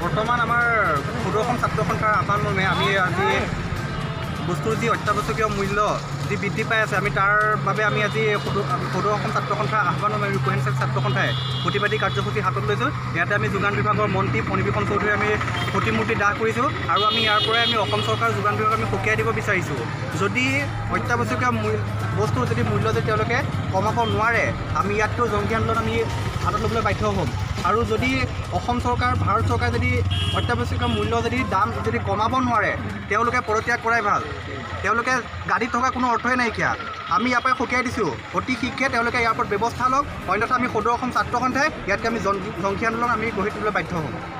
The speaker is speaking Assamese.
বৰ্তমান আমাৰ সদৌ অসম ছাত্ৰ সন্থাৰ আহ্বান মৰ্মে আমি আজি বস্তুৰ যি অত্যাৱশ্যকীয় মূল্য যি বৃদ্ধি পাই আছে আমি তাৰ বাবে আমি আজি সদৌ অসম ছাত্ৰ সন্থাৰ আহ্বান মৰ্মে ৰিকুৱেঞ্চেল ছাত্ৰ সন্থাই প্ৰতিবাদী কাৰ্যসূচী হাতত লৈছোঁ। ইয়াতে আমি যোগান বিভাগৰ মন্ত্ৰী ফণীভূষণ চৌধুৰী আমি প্ৰতিমূৰ্তি দাহ কৰিছোঁ আৰু আমি ইয়াৰ পৰাই আমি অসম চৰকাৰৰ যোগান বিভাগক আমি সকীয়াই দিব বিচাৰিছোঁ। যদি অত্যাৱশ্যকীয় বস্তুৰ যদি মূল্য যদি তেওঁলোকে কমাব নোৱাৰে আমি ইয়াতকৈ জংকী আন্দোলন আমি হাতত ল'বলৈ বাধ্য হ'ম। আৰু যদি অসম চৰকাৰ ভাৰত চৰকাৰে যদি অত্যাৱশ্যকীয় মূল্য যদি দাম যদি কমাব নোৱাৰে তেওঁলোকে পদত্যাগ কৰাই ভাল। তেওঁলোকে গাড়ীত থকা কোনো অৰ্থই নাইকিয়া। আমি ইয়াৰ পৰাই সকীয়াই দিছোঁ অতি শীঘ্ৰে তেওঁলোকে ইয়াৰ ওপৰত ব্যৱস্থা লওক, অন্যথা আমি সদৌ অসম ছাত্ৰ সন্থাই ইয়াতকৈ আমি জংকী আন্দোলন আমি গঢ়ি তুলিবলৈ বাধ্য হ'ম।